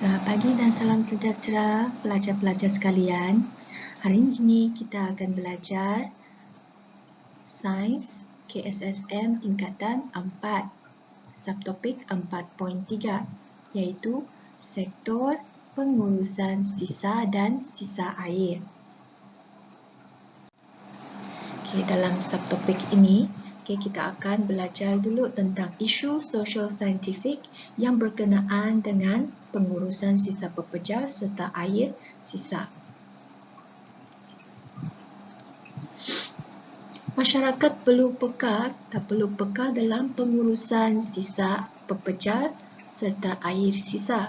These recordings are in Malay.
Selamat pagi dan salam sejahtera pelajar-pelajar sekalian. Hari ini kita akan belajar Sains KSSM tingkatan 4, subtopik 4.3 iaitu sektor pengurusan sisa dan sisa air. Dalam subtopik ini kita akan belajar dulu tentang isu sosial saintifik yang berkenaan dengan pengurusan sisa pepejal serta air sisa. Masyarakat perlu peka dalam pengurusan sisa pepejal serta air sisa.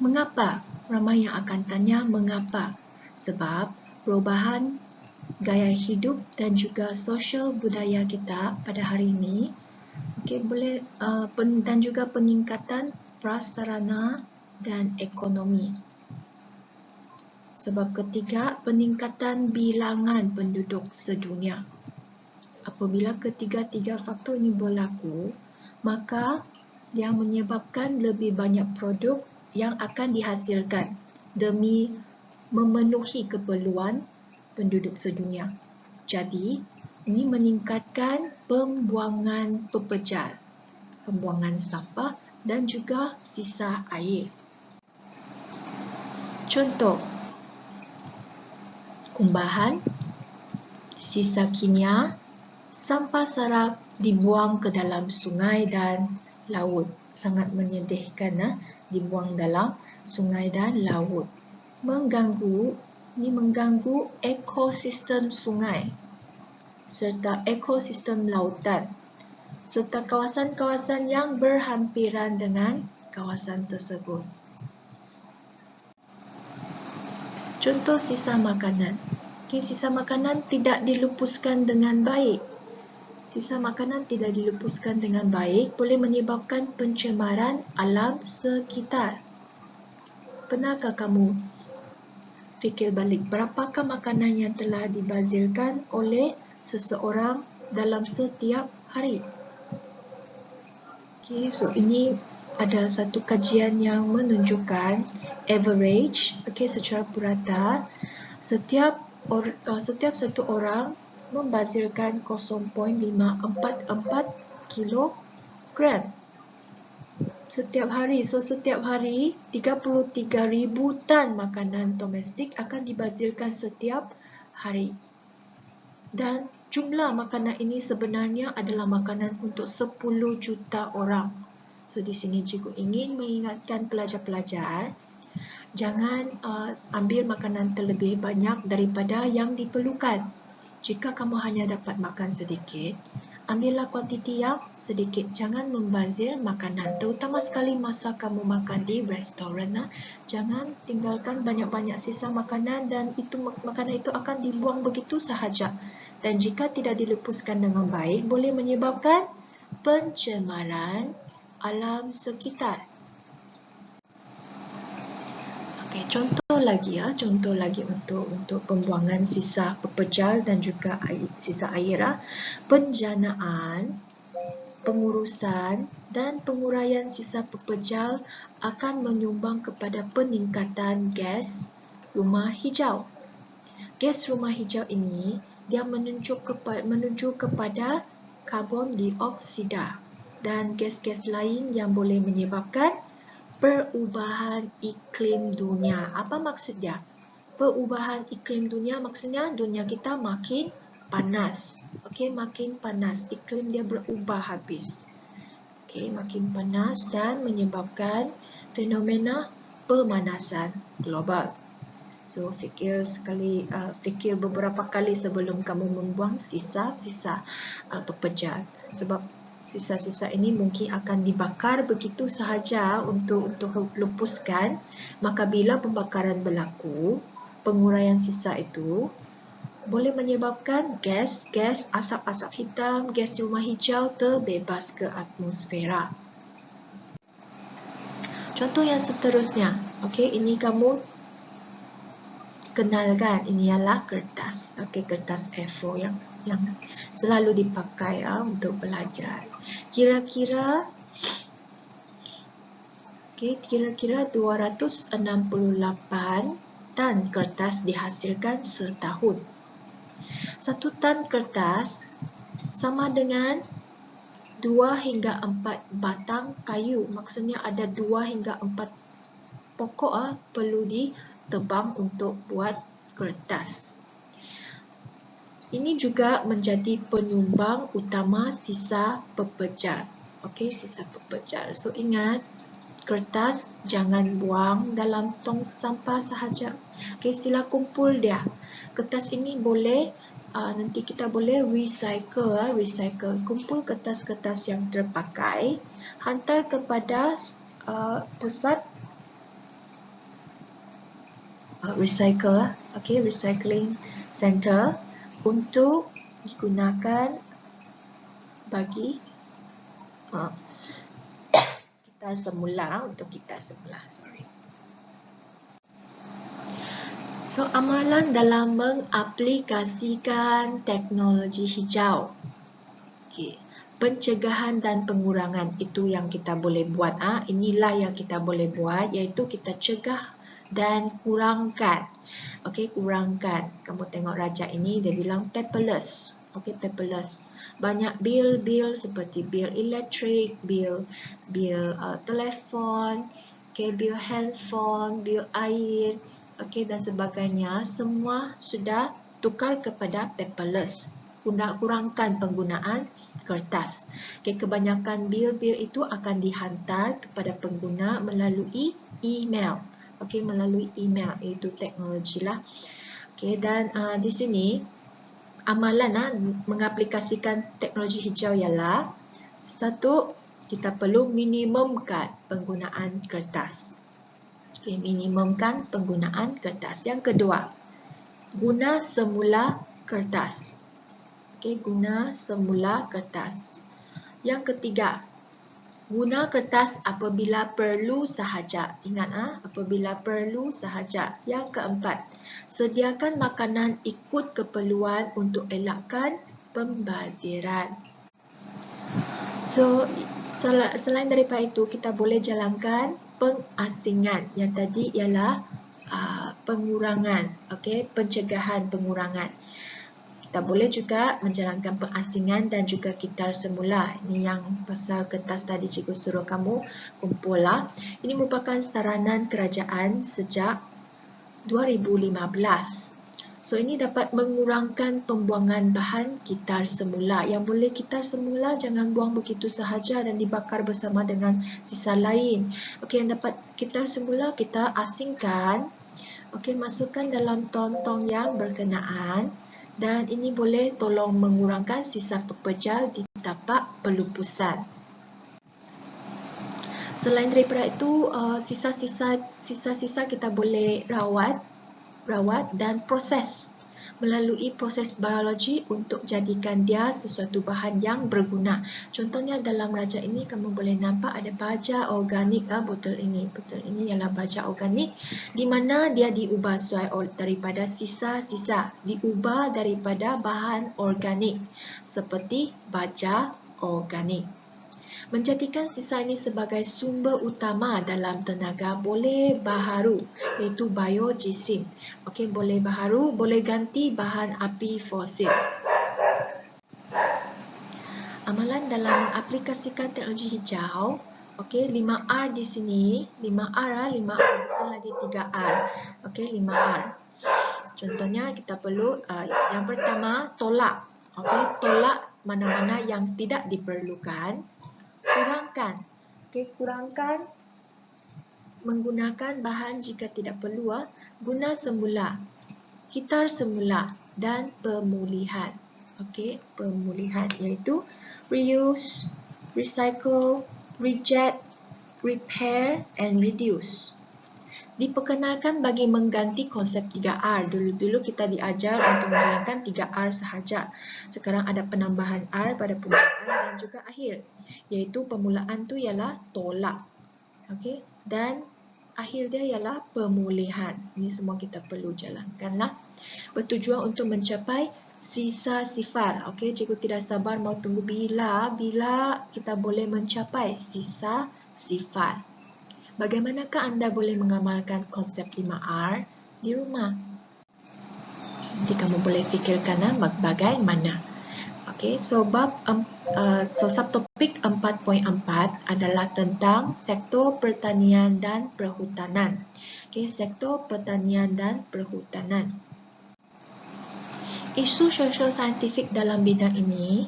Mengapa? Ramai yang akan tanya mengapa? Sebab perubahan gaya hidup dan juga sosial budaya kita pada hari ini dan juga peningkatan prasarana dan ekonomi. Sebab ketiga, peningkatan bilangan penduduk sedunia. Apabila ketiga-tiga faktor ini berlaku, maka yang menyebabkan lebih banyak produk yang akan dihasilkan demi memenuhi keperluan penduduk sedunia. Jadi, ini meningkatkan pembuangan pepejal, pembuangan sampah dan juga sisa air. Contoh, kumbahan, sisa kimia, sampah saraf dibuang ke dalam sungai dan laut. Sangat menyedihkan, dibuang dalam sungai dan laut. Mengganggu ekosistem sungai serta ekosistem lautan serta kawasan-kawasan yang berhampiran dengan kawasan tersebut. Contoh sisa makanan. Sisa makanan tidak dilupuskan dengan baik. Sisa makanan tidak dilupuskan dengan baik boleh menyebabkan pencemaran alam sekitar. Pernahkah kamu fikir balik berapakah makanan yang telah dibazirkan oleh seseorang dalam setiap hari? So ini ada satu kajian yang menunjukkan average, secara purata, setiap satu orang membazirkan 0.544 kilogram setiap hari. So setiap hari 33,000 tan makanan domestik akan dibazirkan setiap hari. Dan jumlah makanan ini sebenarnya adalah makanan untuk 10 juta orang. So di sini cikgu ingin mengingatkan pelajar-pelajar, jangan ambil makanan terlebih banyak daripada yang diperlukan. Jika kamu hanya dapat makan sedikit, ambillah kuantiti yang sedikit. Jangan membazir makanan, terutama sekali masa kamu makan di restoran. Jangan tinggalkan banyak-banyak sisa makanan dan makanan itu akan dibuang begitu sahaja. Dan jika tidak dilupuskan dengan baik, boleh menyebabkan pencemaran alam sekitar. Contoh lagi untuk pembuangan sisa pepejal dan juga sisa air. Penjanaan, pengurusan dan penguraian sisa pepejal akan menyumbang kepada peningkatan gas rumah hijau. Gas rumah hijau ini dia menuju kepada karbon dioksida dan gas-gas lain yang boleh menyebabkan perubahan iklim dunia. Apa maksudnya? Perubahan iklim dunia maksudnya dunia kita makin panas. Makin panas. Iklim dia berubah habis. Makin panas dan menyebabkan fenomena pemanasan global. So fikir beberapa kali sebelum kamu membuang sisa-sisa pepejal. Sebab sisa-sisa ini mungkin akan dibakar begitu sahaja untuk lupuskan. Maka bila pembakaran berlaku, penguraian sisa itu boleh menyebabkan gas asap-asap hitam, gas rumah hijau terbebas ke atmosfera. Contoh yang seterusnya, ini kamu kenalkan, ini ialah kertas. Kertas A4 yang selalu dipakai untuk belajar. Kira-kira Okey, kira-kira 268 tan kertas dihasilkan setahun. 1 tan kertas sama dengan 2 hingga 4 batang kayu. Maksudnya ada 2 hingga 4 pokok perlu ditebang untuk buat kertas. Ini juga menjadi penyumbang utama sisa pepejar. Okey, sisa pepejar. So ingat, kertas jangan buang dalam tong sampah sahaja. Okey, sila kumpul dia. Kertas ini boleh nanti kita boleh recycle. Kumpul kertas-kertas yang terpakai, hantar kepada pusat recycling center untuk digunakan bagi kita semula. So, amalan dalam mengaplikasikan teknologi hijau. Okey, pencegahan dan pengurangan itu yang kita boleh buat. Inilah yang kita boleh buat, iaitu kita cegah dan kurangkan. Okey, kurangkan. Kamu tengok raja ini, dia bilang paperless. Okey, paperless. Banyak bil seperti bil elektrik, bil telefon, okey, bil handphone, bil air, okey, dan sebagainya, semua sudah tukar kepada paperless. Kurangkan penggunaan kertas. Okey, kebanyakan bil-bil itu akan dihantar kepada pengguna melalui email. Okey, melalui email, iaitu teknologi lah. Okey, dan di sini amalan mengaplikasikan teknologi hijau ialah, 1, kita perlu minimumkan penggunaan kertas. Okey, minimumkan penggunaan kertas. Yang kedua, guna semula kertas. Okey, guna semula kertas. Yang ketiga, guna kertas apabila perlu sahaja. Ingat, apabila perlu sahaja. Yang keempat, sediakan makanan ikut keperluan untuk elakkan pembaziran. So, selain daripada itu, kita boleh jalankan pengasingan. Yang tadi ialah pengurangan, okey, pencegahan pengurangan. Kita boleh juga menjalankan pengasingan dan juga kitar semula. Ini yang pasal kertas tadi cikgu suruh kamu kumpul lah. Ini merupakan saranan kerajaan sejak 2015. So, ini dapat mengurangkan pembuangan bahan kitar semula. Yang boleh kitar semula jangan buang begitu sahaja dan dibakar bersama dengan sisa lain. Okey, yang dapat kitar semula kita asingkan. Okey, masukkan dalam tong-tong yang berkenaan. Dan ini boleh tolong mengurangkan sisa pepejar di tapak pelupusan. Selain daripada itu, sisa-sisa kita boleh rawat dan proses melalui proses biologi untuk jadikan dia sesuatu bahan yang berguna. Contohnya dalam raja ini kamu boleh nampak ada baja organik. Botol ini ialah baja organik, di mana dia diubah daripada sisa-sisa, diubah daripada bahan organik seperti baja organik. Menjadikan sisa ini sebagai sumber utama dalam tenaga boleh baharu, iaitu biojisim. Okey, boleh baharu, boleh ganti bahan api fosil. Amalan dalam mengaplikasikan teknologi hijau. Okey, 5R di sini. 5R bukan lagi 3R. Okey, 5R. Contohnya kita perlu yang pertama, tolak. Okey, tolak mana-mana yang tidak diperlukan. Kurangkan. Okey, kurangkan menggunakan bahan jika tidak perlu. Guna semula, kitar semula dan pemulihan. Okey, pemulihan iaitu reuse, recycle, reject, repair and reduce. Diperkenalkan bagi mengganti konsep 3R. Dulu-dulu kita diajar untuk menjalankan 3R sahaja. Sekarang ada penambahan R pada permulaan dan juga akhir. Iaitu permulaan tu ialah tolak. Okey, dan akhir dia ialah pemulihan. Ini semua kita perlu jalankanlah. Bertujuan untuk mencapai sisa sifar. Okey, cikgu tidak sabar mau tunggu bila kita boleh mencapai sisa sifar. Bagaimanakah anda boleh mengamalkan konsep 5R di rumah? Nanti kamu boleh fikirkan bagaimana. Okay, so subtopik 4.4 adalah tentang sektor pertanian dan perhutanan. Okay, sektor pertanian dan perhutanan. Isu sosial saintifik dalam bidang ini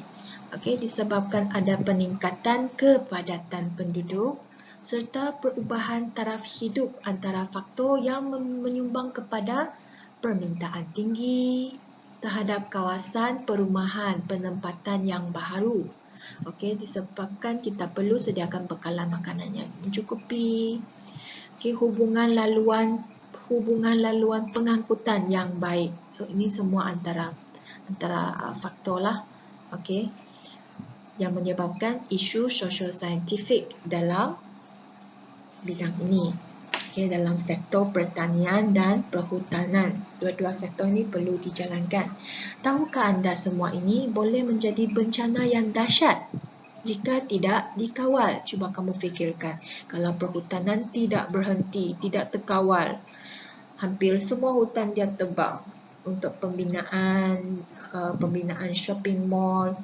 disebabkan ada peningkatan kepadatan penduduk serta perubahan taraf hidup antara faktor yang menyumbang kepada permintaan tinggi terhadap kawasan perumahan penempatan yang baharu. Disebabkan kita perlu sediakan bekalan makanan yang mencukupi. Hubungan laluan pengangkutan yang baik. So ini semua antara faktor lah, yang menyebabkan isu sosial saintifik dalam bidang ini. Dalam sektor pertanian dan perhutanan. Dua-dua sektor ini perlu dijalankan. Tahukah anda semua ini boleh menjadi bencana yang dahsyat jika tidak dikawal? Cuba kamu fikirkan, kalau perhutanan tidak berhenti, tidak terkawal, hampir semua hutan dia tebang untuk pembinaan shopping mall,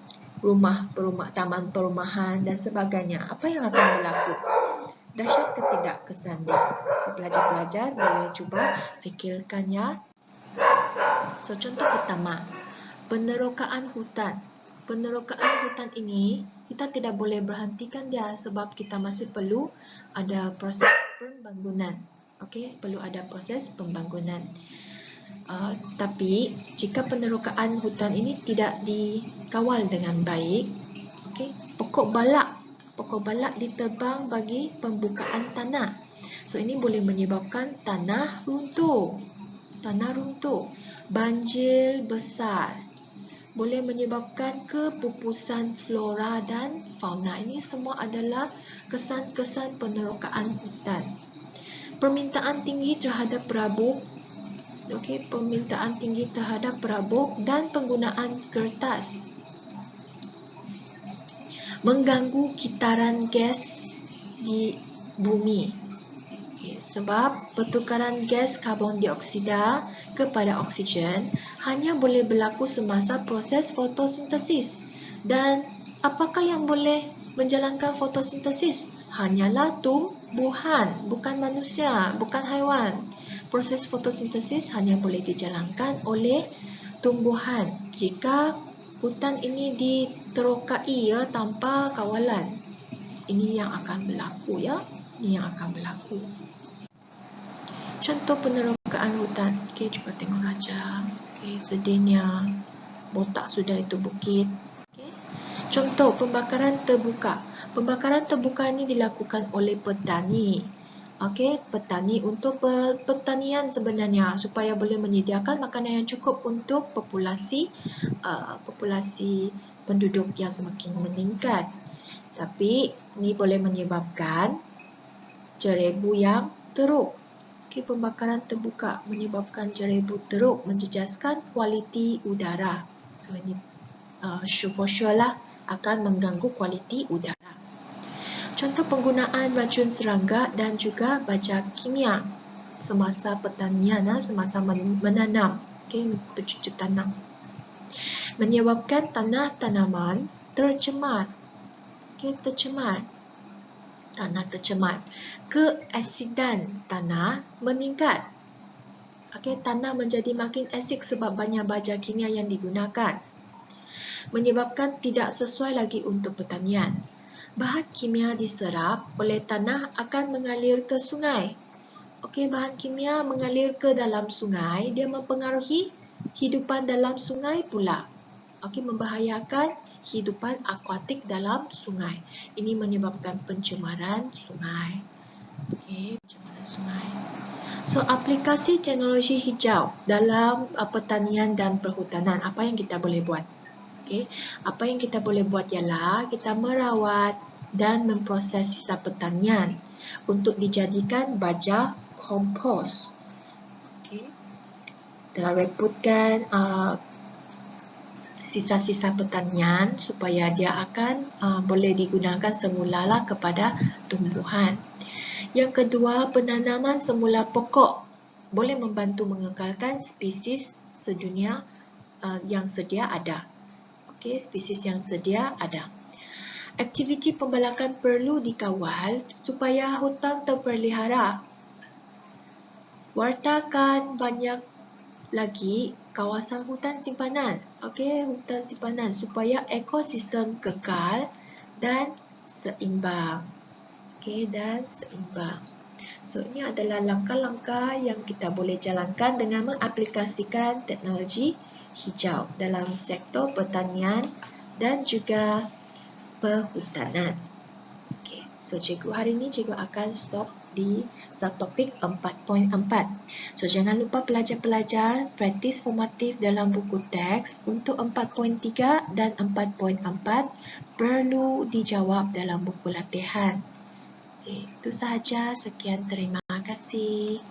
taman perumahan dan sebagainya. Apa yang akan berlaku? Dahsyat ke tidak kesan dia? So, pelajar-pelajar boleh cuba fikirkan ya. So, contoh pertama, penerokaan hutan. Penerokaan hutan ini kita tidak boleh berhentikan dia sebab kita masih perlu ada proses pembangunan. Perlu ada proses pembangunan. Tapi jika penerokaan hutan ini tidak dikawal dengan baik, pokok balak ditebang bagi pembukaan tanah. So ini boleh menyebabkan tanah runtuh, banjir besar, boleh menyebabkan kepupusan flora dan fauna. Ini semua adalah kesan-kesan penerokaan hutan. Permintaan tinggi terhadap rabuk, dan penggunaan kertas mengganggu kitaran gas di bumi. Sebab pertukaran gas karbon dioksida kepada oksigen hanya boleh berlaku semasa proses fotosintesis. Dan apakah yang boleh menjalankan fotosintesis? Hanyalah tumbuhan, bukan manusia, bukan haiwan. Proses fotosintesis hanya boleh dijalankan oleh tumbuhan jika hutan ini diterokai tanpa kawalan. Ini yang akan berlaku Ini yang akan berlaku. Contoh penerokaan hutan. Cuba tengok raja. Sedihnya botak sudah itu bukit. Contoh pembakaran terbuka. Pembakaran terbuka ini dilakukan oleh petani. Petani untuk pertanian sebenarnya supaya boleh menyediakan makanan yang cukup untuk populasi penduduk yang semakin meningkat. Tapi ini boleh menyebabkan jerebu yang teruk. Pembakaran terbuka menyebabkan jerebu teruk, menjejaskan kualiti udara. So ini for sure lah akan mengganggu kualiti udara. Contoh penggunaan racun serangga dan juga baja kimia semasa pertanian, semasa menanam, bercucuk tanam, menyebabkan tanaman tercemar. Tanah tercemar. Keasidan tanah meningkat. Tanah menjadi makin asid sebab banyak baja kimia yang digunakan. Menyebabkan tidak sesuai lagi untuk pertanian. Bahan kimia diserap oleh tanah akan mengalir ke sungai. Bahan kimia mengalir ke dalam sungai, dia mempengaruhi hidupan dalam sungai pula. Membahayakan hidupan akuatik dalam sungai. Ini menyebabkan pencemaran sungai. Pencemaran sungai. So, aplikasi teknologi hijau dalam pertanian dan perhutanan. Apa yang kita boleh buat? Apa yang kita boleh buat ialah kita merawat dan memproses sisa pertanian untuk dijadikan baja kompos. Kita reputkan sisa-sisa pertanian supaya dia akan boleh digunakan semulalah kepada tumbuhan. Yang kedua, penanaman semula pokok boleh membantu mengekalkan spesies sedunia yang sedia ada. Okey, spesies yang sedia ada. Aktiviti pembalakan perlu dikawal supaya hutan terpelihara. Wartakan banyak lagi kawasan hutan simpanan. Okey, hutan simpanan supaya ekosistem kekal dan seimbang. Okey, dan seimbang. So, ini adalah langkah-langkah yang kita boleh jalankan dengan mengaplikasikan teknologi hijau dalam sektor pertanian dan juga perhutanan. Okey, so cikgu hari ini cikgu akan stop di subtopik 4.4. So, jangan lupa pelajar-pelajar praktis formatif dalam buku teks untuk 4.3 dan 4.4 perlu dijawab dalam buku latihan. Okay, itu sahaja. Sekian, terima kasih.